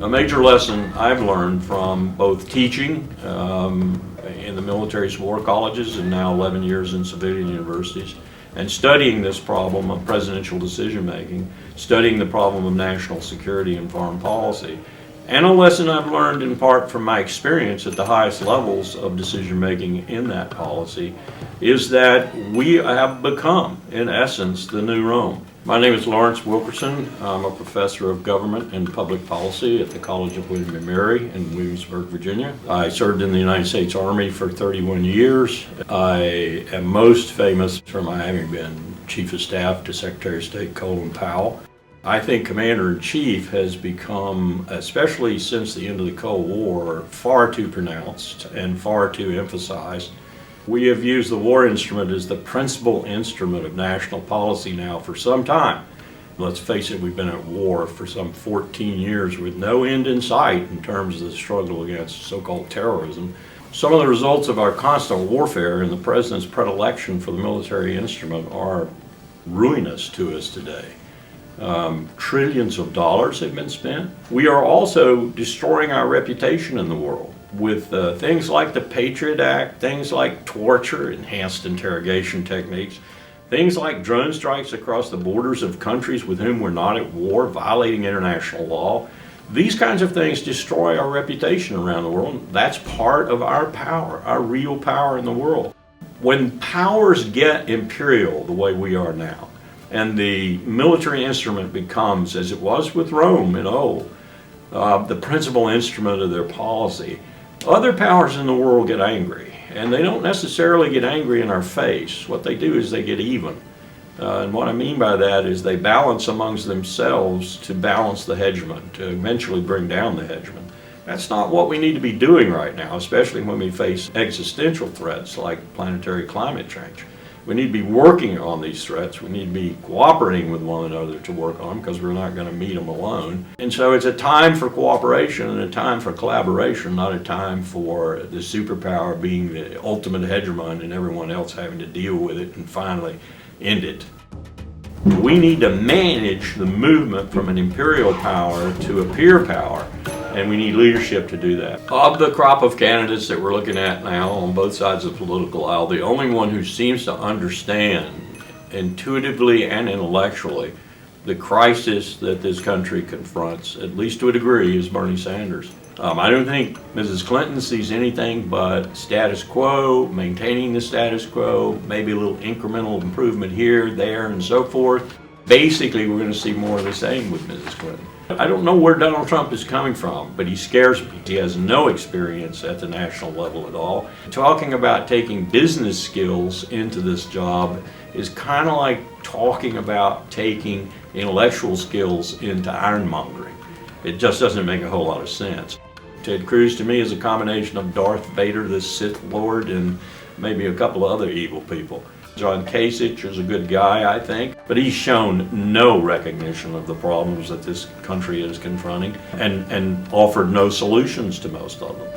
A major lesson I've learned from both teaching in the military's war colleges and now 11 years in civilian universities, and studying this problem of presidential decision making, studying the problem of national security and foreign policy, and a lesson I've learned in part from my experience at the highest levels of decision making in that policy, is that we have become, in essence, the new Rome. My name is Lawrence Wilkerson. I'm a professor of government and public policy at the College of William & Mary in Williamsburg, Virginia. I served in the United States Army for 31 years. I am most famous for my having been Chief of Staff to Secretary of State Colin Powell. I think Commander-in-Chief has become, especially since the end of the Cold War, far too pronounced and far too emphasized. We have used the war instrument as the principal instrument of national policy now for some time. Let's face it, we've been at war for some 14 years with no end in sight in terms of the struggle against so-called terrorism. Some of the results of our constant warfare and the President's predilection for the military instrument are ruinous to us today. Trillions of dollars have been spent. We are also destroying our reputation in the world with things like the Patriot Act, things like torture, enhanced interrogation techniques, things like drone strikes across the borders of countries with whom we're not at war, violating international law. These kinds of things destroy our reputation around the world. That's part of our power, our real power in the world. When powers get imperial the way we are now, and the military instrument becomes, as it was with Rome in old, the principal instrument of their policy, other powers in the world get angry. And they don't necessarily get angry in our face. What they do is they get even. And what I mean by that is they balance amongst themselves to balance the hegemon, to eventually bring down the hegemon. That's not what we need to be doing right now, especially when we face existential threats like planetary climate change. We need to be working on these threats. We need to be cooperating with one another to work on them because we're not going to meet them alone. And so it's a time for cooperation and a time for collaboration, not a time for the superpower being the ultimate hegemon and everyone else having to deal with it and finally end it. We need to manage the movement from an imperial power to a peer power, and we need leadership to do that. Of the crop of candidates that we're looking at now on both sides of the political aisle, the only one who seems to understand intuitively and intellectually the crisis that this country confronts, at least to a degree, is Bernie Sanders. I don't think Mrs. Clinton sees anything but status quo, maintaining the status quo, maybe a little incremental improvement here, there, and so forth. Basically, we're going to see more of the same with Mrs. Clinton. I don't know where Donald Trump is coming from, but he scares me. He has no experience at the national level at all. Talking about taking business skills into this job is kind of like talking about taking intellectual skills into ironmongering. It just doesn't make a whole lot of sense. Ted Cruz to me is a combination of Darth Vader, the Sith Lord, and maybe a couple of other evil people. John Kasich is a good guy, I think, but he's shown no recognition of the problems that this country is confronting and offered no solutions to most of them.